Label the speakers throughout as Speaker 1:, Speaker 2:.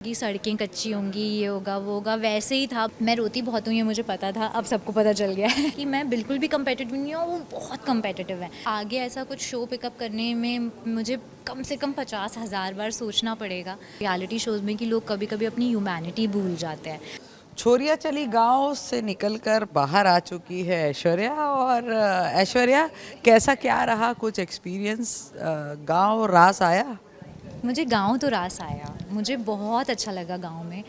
Speaker 1: कि सड़कें कच्ची होंगी, ये होगा वो होगा, वैसे ही था। मैं रोती बहुत हूँ, ये मुझे पता था, अब सबको पता चल गया है कि मैं बिल्कुल भी कम्पेटिटिव नहीं हूँ, वो बहुत कम्पेटिटिव है। आगे ऐसा कुछ शो पिकअप करने में मुझे कम से कम 50,000 बार सोचना पड़ेगा। रियलिटी शोज़ में कि लोग कभी कभी अपनी ह्यूमैनिटी भूल जाते हैं।
Speaker 2: छोरिया चली गांव से निकलकर बाहर आ चुकी है ऐश्वर्या। और ऐश्वर्या, कैसा क्या रहा कुछ एक्सपीरियंस? गांव रास आया?
Speaker 1: मुझे गांव तो रास आया, मुझे बहुत अच्छा लगा गांव में।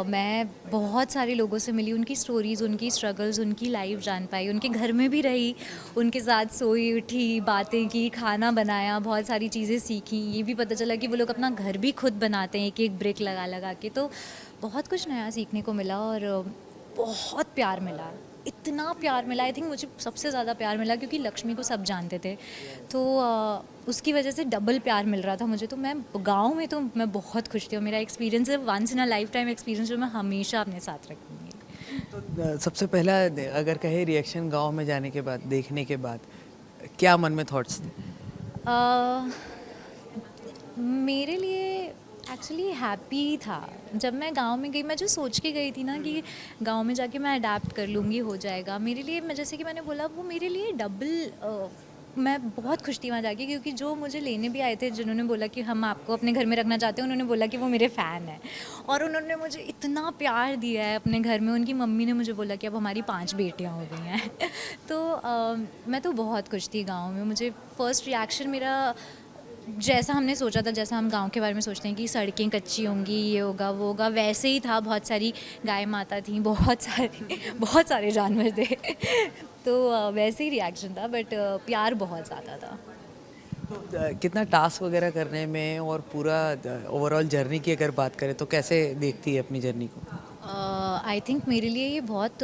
Speaker 1: मैं बहुत सारे लोगों से मिली, उनकी स्टोरीज़, उनकी स्ट्रगल्स, उनकी लाइफ जान पाई, उनके घर में भी रही, उनके साथ सोई उठी, बातें की, खाना बनाया, बहुत सारी चीज़ें सीखी। ये भी पता चला कि वो लोग अपना घर भी खुद बनाते हैं, एक एक ब्रिक लगा लगा के। तो बहुत कुछ नया सीखने को मिला और बहुत प्यार मिला, इतना प्यार मिला। आई थिंक मुझे सबसे ज़्यादा प्यार मिला क्योंकि लक्ष्मी को सब जानते थे, तो उसकी वजह से डबल प्यार मिल रहा था मुझे। तो मैं गांव में तो मैं बहुत खुश थी और मेरा एक्सपीरियंस है, once in a lifetime experience, जो मैं हमेशा अपने साथ रखूँगी।
Speaker 2: तो सबसे पहला अगर कहे रिएक्शन गांव में जाने के बाद, देखने के बाद, क्या मन में थॉट्स थे?
Speaker 1: अ, मेरे लिए एक्चुअली हैप्पी था जब मैं गांव में गई। मैं जो सोच के गई थी ना कि गांव में जाके मैं अडेप्ट कर लूँगी, हो जाएगा मेरे लिए। मैं जैसे कि मैंने बोला, वो मेरे लिए डबल मैं बहुत खुश थी वहाँ जाके, क्योंकि जो मुझे लेने भी आए थे, जिन्होंने बोला कि हम आपको अपने घर में रखना चाहते हैं, उन्होंने बोला कि वो मेरे फ़ैन हैं और उन्होंने मुझे इतना प्यार दिया है अपने घर में। उनकी मम्मी ने मुझे बोला कि अब हमारी 5 बेटियाँ हो गई हैं तो मैं तो बहुत खुश थी गाँव में। मुझे फ़र्स्ट रिएक्शन मेरा जैसा हमने सोचा था, जैसा हम गांव के बारे में सोचते हैं कि सड़कें कच्ची होंगी, ये होगा वो होगा, वैसे ही था। बहुत सारी गाय माता थी, बहुत सारे जानवर थे तो वैसे ही रिएक्शन था, बट प्यार बहुत ज़्यादा था।
Speaker 2: तो कितना टास्क वगैरह करने में और पूरा ओवरऑल जर्नी की अगर बात करें तो कैसे देखती है अपनी जर्नी को?
Speaker 1: आई थिंक मेरे लिए ये बहुत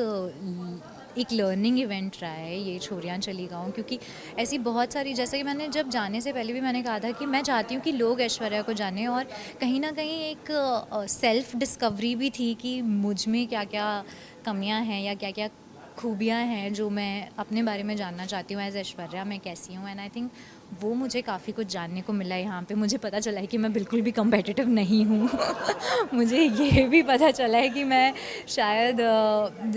Speaker 1: एक लर्निंग इवेंट रहा है ये छोरियाँ चली गाँव, क्योंकि ऐसी बहुत सारी, जैसे कि मैंने जब जाने से पहले भी मैंने कहा था कि मैं चाहती हूँ कि लोग ऐश्वर्या को जाने, और कहीं ना कहीं एक सेल्फ डिस्कवरी भी थी कि मुझ में क्या क्या कमियाँ हैं या क्या क्या खूबियाँ हैं जो मैं अपने बारे में जानना चाहती हूँ एज ऐश्वर्या, मैं कैसी हूँ। एंड आई थिंक वो मुझे काफ़ी कुछ जानने को मिला यहाँ पे। मुझे पता चला है कि मैं बिल्कुल भी कम्पेटिटिव नहीं हूँ मुझे ये भी पता चला है कि मैं शायद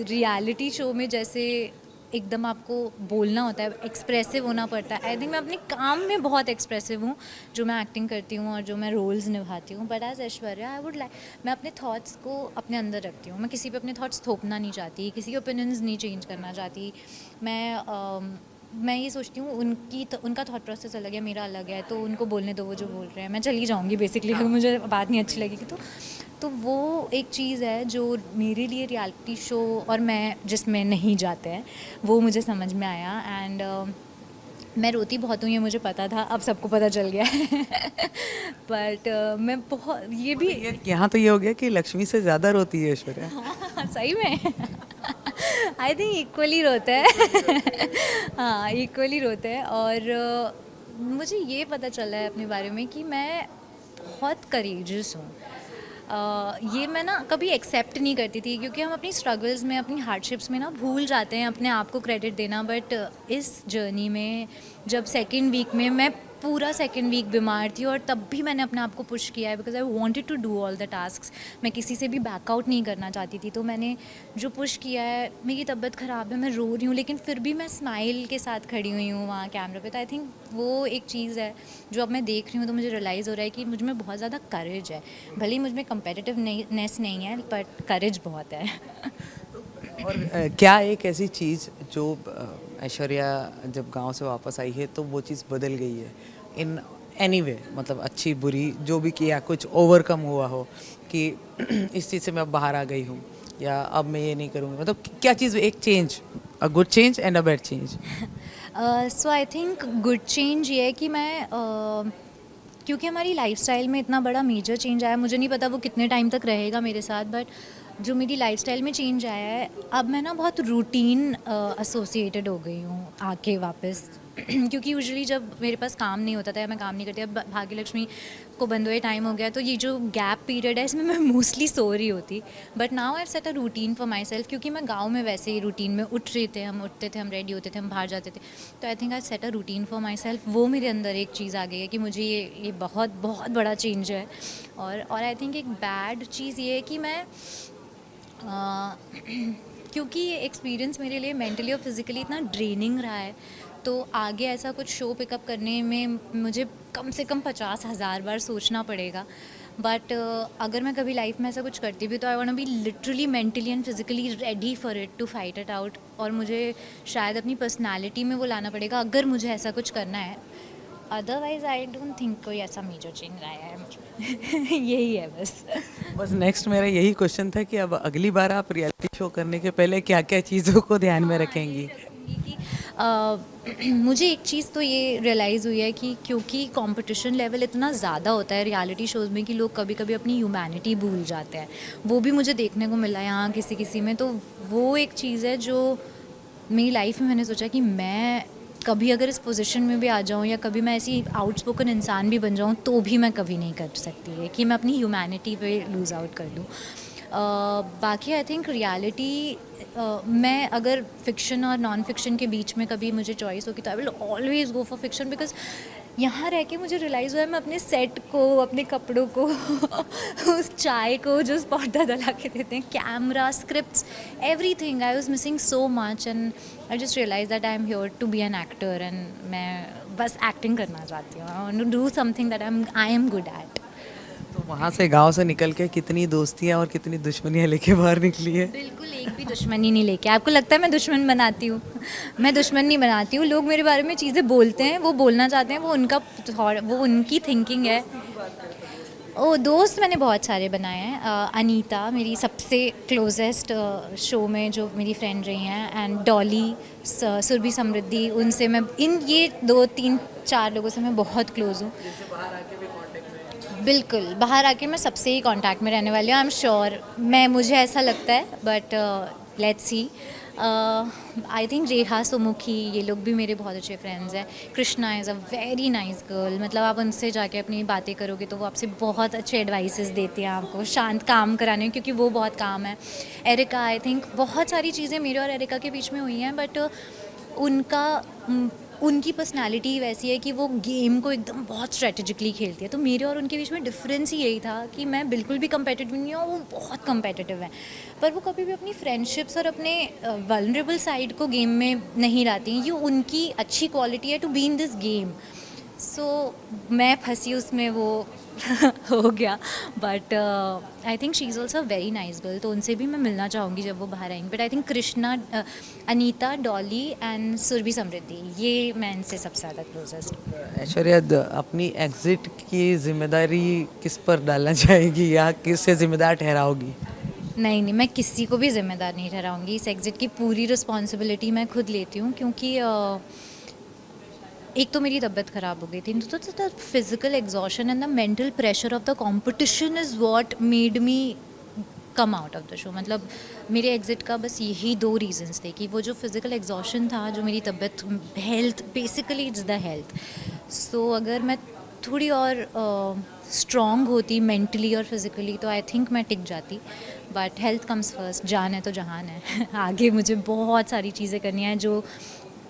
Speaker 1: रियलिटी शो में जैसे एकदम आपको बोलना होता है, एक्सप्रेसिव होना पड़ता है। आई थिंक मैं अपने काम में बहुत एक्सप्रेसिव हूँ, जो मैं एक्टिंग करती हूँ और जो मैं रोल्स निभाती हूँ। But as Aishwarya I would like, मैं अपने थॉट्स को अपने अंदर रखती हूँ। मैं किसी पे अपने थॉट्स थोपना नहीं चाहती, किसी के ओपिनियंस नहीं चेंज करना चाहती। मैं ये सोचती हूँ उनका थॉट प्रोसेस अलग है, मेरा अलग है, तो उनको बोलने दो वो जो बोल रहे हैं, मैं चली जाऊँगी बेसिकली अगर मुझे बात नहीं अच्छी लगेगी तो वो एक चीज़ है जो मेरे लिए रियलिटी शो और मैं जिसमें नहीं जाते हैं, वो मुझे समझ में आया। एंड मैं रोती बहुत हूँ, ये मुझे पता था, अब सबको पता चल गया है बट मैं बहुत ये भी
Speaker 2: ये यहाँ तो ये हो गया कि लक्ष्मी से ज़्यादा रोती है ऐश्वर्या।
Speaker 1: सही में आई थिंक इक्वली रोते हैं हाँ, इक्वली रोते हैं। और मुझे ये पता चला है अपने बारे में कि मैं बहुत करेजियस हूँ। ये मैं ना कभी एक्सेप्ट नहीं करती थी, क्योंकि हम अपनी स्ट्रगल्स में, अपनी हार्डशिप्स में ना भूल जाते हैं अपने आप को क्रेडिट देना। बट इस जर्नी में जब सेकेंड वीक में, मैं पूरा सेकेंड वीक बीमार थी और तब भी मैंने अपने आप को पुश किया है, because I wanted to do all the tasks. मैं किसी से भी बैकआउट नहीं करना चाहती थी, तो मैंने जो पुश किया है। मेरी तबीयत ख़राब है, मैं रो रही हूँ, लेकिन फिर भी मैं स्माइल के साथ खड़ी हुई हूँ वहाँ कैमरे पे। तो आई थिंक वो एक चीज़ है जो अब मैं देख रही हूँ, तो मुझे रियलाइज़ हो रहा है कि मुझ में बहुत ज़्यादा करेज है। भले ही मुझ में कंपेटिटिवनेस नहीं है, बट करेज बहुत है
Speaker 2: और क्या एक ऐसी चीज़ जो ऐश्वर्या जब गांव से वापस आई है तो वो चीज़ बदल गई है इन एनी वे, मतलब अच्छी बुरी जो भी किया, कुछ ओवरकम हुआ हो कि इस चीज़ से मैं अब बाहर आ गई हूँ या अब मैं ये नहीं करूँगी, मतलब क्या चीज़, एक change, a good change and a bad change?
Speaker 1: So I think good change ये है कि मैं क्योंकि हमारी लाइफस्टाइल में इतना बड़ा मेजर चेंज आया, मुझे नहीं पता वो कितने टाइम तक रहेगा मेरे साथ, बट जो मेरी लाइफस्टाइल में चेंज आया है, अब मैं ना बहुत रूटीन एसोसिएटेड हो गई हूँ आके वापस क्योंकि यूजुअली जब मेरे पास काम नहीं होता था या मैं काम नहीं करती, अब भाग्य लक्ष्मी को बंद हुए टाइम हो गया, तो ये जो गैप पीरियड है इसमें मैं मोस्टली सो रही होती। But now I set a routine for my self, क्योंकि मैं गाँव में वैसे ही रूटीन में उठ रहे थे, हम उठते थे, हम रेडी होते थे, हम बाहर जाते थे। तो I think I set a routine for my self. वो मेरे अंदर एक चीज़ आ गई है कि मुझे ये बहुत बहुत बड़ा चेंज है। और आई थिंक एक बैड चीज़ ये है कि मैं क्योंकि ये एक्सपीरियंस मेरे लिए मेंटली और फिज़िकली इतना ड्रेनिंग रहा है, तो आगे ऐसा कुछ शो पिकअप करने में मुझे कम से कम 50,000 बार सोचना पड़ेगा। बट अगर मैं कभी लाइफ में ऐसा कुछ करती भी, तो I want to be literally mentally and physically ready for it, to fight it out. और मुझे शायद अपनी पर्सनैलिटी में वो लाना पड़ेगा अगर मुझे ऐसा कुछ करना है। अदरवाइज़ आई डोंट थिंक कोई ऐसा मेजर चेंज आया है मुझे। यही है बस।
Speaker 2: बस नेक्स्ट मेरा यही क्वेश्चन था कि अब अगली बार आप रियलिटी शो करने के पहले क्या क्या चीज़ों को ध्यान में रखेंगी?
Speaker 1: कि मुझे एक चीज़ तो ये रियलाइज़ हुई है कि क्योंकि कंपटीशन लेवल इतना ज़्यादा होता है रियलिटी शोज़ में कि लोग कभी कभी अपनी ह्यूमैनिटी भूल जाते हैं। वो भी मुझे देखने को मिला यहाँ किसी किसी में। तो वो एक चीज़ है जो मेरी लाइफ में मैंने सोचा कि मैं कभी अगर इस पोजीशन में भी आ जाऊँ या कभी मैं ऐसी आउटस्पोकन इंसान भी बन जाऊँ, तो भी मैं कभी नहीं कर सकती है कि मैं अपनी ह्यूमैनिटी पे लूज़ आउट कर दूँ। बाकी आई थिंक रियलिटी, मैं अगर फिक्शन और नॉन फिक्शन के बीच में कभी मुझे चॉइस होगी, तो I will always go for fiction. Because यहाँ रह के मुझे रियलाइज़ हुआ है मैं अपने सेट को, अपने कपड़ों को उस चाय को जो पर्दा डला के देते हैं, camera, scripts, everything, I was missing so much. And I just realise that I am here to be an actor, and मैं बस एक्टिंग करना चाहती हूँ। I want to do something that I am good at.
Speaker 2: तो वहाँ से गांव से निकल के कितनी दोस्तियाँ और कितनी दुश्मनियाँ लेके बाहर निकली है?
Speaker 1: बिल्कुल एक भी दुश्मनी नहीं लेके। आपको लगता है मैं दुश्मन बनाती हूँ? मैं दुश्मन नहीं बनाती हूँ। लोग मेरे बारे में चीज़ें बोलते हैं, वो बोलना चाहते हैं, वो उनका वो उनकी थिंकिंग है। ओ दोस्त मैंने बहुत सारे बनाए हैं। अनीता मेरी सबसे क्लोजेस्ट शो में जो मेरी फ्रेंड रही हैं, एंड डॉली, सुरभि समृद्धि, उनसे मैं ये 2 3 4 लोगों से मैं बहुत क्लोज़ हूँ। बिल्कुल, बाहर आके मैं सबसे ही कांटेक्ट में रहने वाली हूँ, आई एम श्योर। मुझे ऐसा लगता है, but let's see. I think Reha, Sumukhi, ये लोग भी मेरे बहुत अच्छे फ्रेंड्स हैं। Krishna is a very nice girl, मतलब आप उनसे जाके अपनी बातें करोगे तो वो आपसे बहुत अच्छे एडवाइसेस देती हैं आपको शांत काम कराने, क्योंकि वो बहुत काम है। एरिका, आई थिंक बहुत सारी चीज़ें मेरे और एरिका के बीच में हुई हैं, बट उनका उनकी पर्सनालिटी वैसी है कि वो गेम को एकदम बहुत स्ट्रेटेजिकली खेलती है। तो मेरे और उनके बीच में डिफरेंस ही यही था कि मैं बिल्कुल भी कंपेटिटिव नहीं हूँ, वो बहुत कंपेटिटिव है। पर वो कभी भी अपनी फ्रेंडशिप्स और अपने वल्नरेबल साइड को गेम में नहीं लाती। ये उनकी अच्छी क्वालिटी है to be in this game. So मैं फंसी उसमें, वो हो गया। But I think she is also very nice girl, तो उनसे भी मैं मिलना चाहूँगी जब वो बाहर आएंगी। But I think Krishna, Anita, Dolly and Surabhi Samriddhi, ये मैं इनसे सबसे ज़्यादा क्लोजेस्ट।
Speaker 2: ऐश्वर्या अपनी एग्जिट की जिम्मेदारी किस पर डालना चाहेगी या किससे जिम्मेदार ठहराओगी?
Speaker 1: नहीं नहीं, मैं किसी को भी जिम्मेदार नहीं ठहराऊँगी। इस एग्ज़िट की पूरी रिस्पॉन्सिबिलिटी मैं खुद लेती हूँ, क्योंकि एक तो मेरी तबीयत ख़राब हो गई थी, तो the physical exhaustion and the mental pressure of the competition is what made me come out of the show. मतलब मेरे एग्ज़िट का बस यही 2 रीज़न्स थे कि वो जो फिज़िकल एग्जॉशन था, जो मेरी तबीयत, health, basically it's the health. So अगर मैं थोड़ी और स्ट्रॉन्ग होती मेंटली और फिज़िकली, तो आई थिंक मैं टिक जाती। बट हेल्थ कम्स फर्स्ट, जान है तो जहान है। आगे मुझे बहुत सारी चीज़ें करनी है जो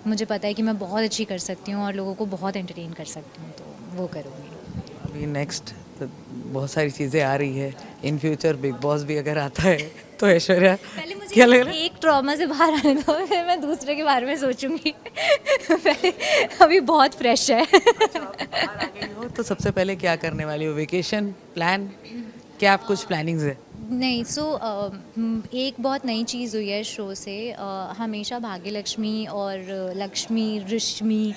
Speaker 1: मुझे पता है कि मैं बहुत अच्छी कर सकती हूँ और लोगों को बहुत एंटरटेन कर सकती हूँ, तो वो करूँगी।
Speaker 2: अभी नेक्स्ट तो बहुत सारी चीज़ें आ रही है। इन फ्यूचर बिग बॉस भी अगर आता है तो ऐश्वर्या
Speaker 1: पहले मुझे
Speaker 2: क्या लग रहा है?
Speaker 1: एक ट्रॉमा से बाहर आने दो, फिर मैं दूसरे के बारे में सोचूंगी। पहले अभी बहुत फ्रेश है।
Speaker 2: बाहर आ गई हो तो सबसे पहले क्या करने वाली हो? वेकेशन प्लान, क्या आप कुछ प्लानिंग्स है?
Speaker 1: नहीं, सो एक बहुत नई चीज़ हुई है शो से। हमेशा भाग्य लक्ष्मी और लक्ष्मी, रश्मि,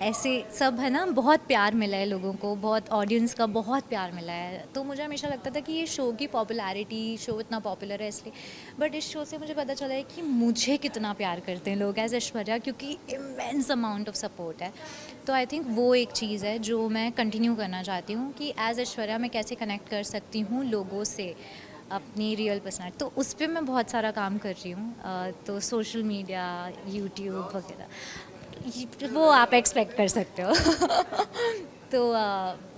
Speaker 1: ऐसे सब है ना, बहुत प्यार मिला है लोगों को, बहुत ऑडियंस का बहुत प्यार मिला है। तो मुझे हमेशा लगता था कि ये शो की पॉपुलैरिटी, शो इतना पॉपुलर है इसलिए। बट इस शो से मुझे पता चला है कि मुझे कितना प्यार करते हैं लोग एज ऐश्वर्या, क्योंकि इमेंस अमाउंट ऑफ सपोर्ट है। तो आई थिंक वो एक चीज़ है जो मैं कंटिन्यू करना चाहती हूँ कि एज ऐश्वर्या मैं कैसे कनेक्ट कर सकती हूँ लोगों से, अपनी रियल पर्सनैलिटी। तो उस पर मैं बहुत सारा काम कर रही हूँ। तो सोशल मीडिया, यूट्यूब वगैरह, वो आप एक्सपेक्ट कर सकते हो। तो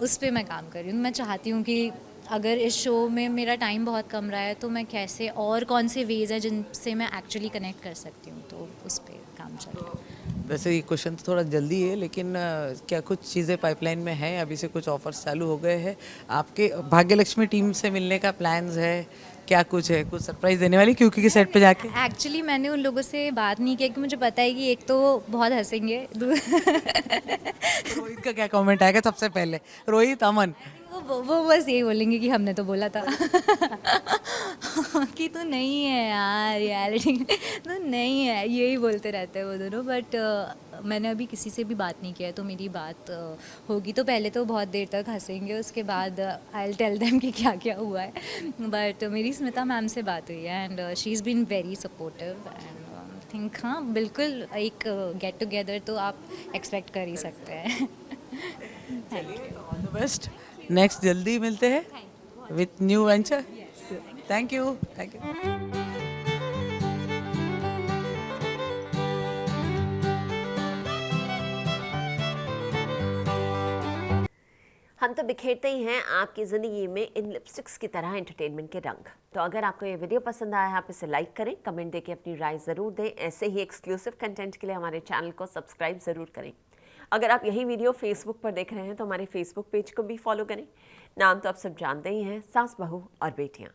Speaker 1: उस पे मैं काम कर रही हूँ। मैं चाहती हूँ कि अगर इस शो में मेरा टाइम बहुत कम रहा है तो मैं कैसे और कौन से वेज़ हैं जिनसे मैं एक्चुअली कनेक्ट कर सकती हूँ, तो उस पे काम चल रहा है।
Speaker 2: वैसे ये क्वेश्चन तो थोड़ा जल्दी है, लेकिन क्या कुछ चीज़ें पाइपलाइन में हैं? अभी से कुछ ऑफर्स चालू हो गए हैं? आपके भाग्य लक्ष्मी टीम से मिलने का प्लान्स है? क्या कुछ है, कुछ सरप्राइज देने वाली क्योंकि के सेट पे जाके?
Speaker 1: एक्चुअली मैंने उन लोगों से बात नहीं किया कि मुझे पता है कि एक तो बहुत हंसेंगे।
Speaker 2: रोहित का क्या कमेंट आएगा सबसे पहले? रोहित, अमन?
Speaker 1: वो बस यही बोलेंगे कि हमने तो बोला था। कि तू नहीं है यार रियलिटी में, तू नहीं है, यही बोलते रहते हैं वो दोनों। बट मैंने अभी किसी से भी बात नहीं किया है, तो मेरी बात होगी तो पहले तो बहुत देर तक हंसेंगे, उसके बाद आई विल टेल देम कि क्या क्या हुआ है। बट मेरी स्मिता मैम से बात हुई है and she is been very supportive and think हाँ बिल्कुल एक गेट टुगेदर तो आप एक्सपेक्ट कर ही सकते हैं।
Speaker 2: All the best. नेक्स्ट जल्दी मिलते हैं with new venture. Thank you, thank you.
Speaker 3: हम तो बिखेरते ही हैं आपकी ज़िंदगी में इन लिपस्टिक्स की तरह एंटरटेनमेंट के रंग। तो अगर आपको ये वीडियो पसंद आया है, आप इसे लाइक करें, कमेंट देके अपनी राय ज़रूर दें। ऐसे ही एक्सक्लूसिव कंटेंट के लिए हमारे चैनल को सब्सक्राइब ज़रूर करें। अगर आप यही वीडियो फेसबुक पर देख रहे हैं तो हमारे फेसबुक पेज को भी फॉलो करें। नाम तो आप सब जानते ही हैं, सास बहू और बेटियाँ।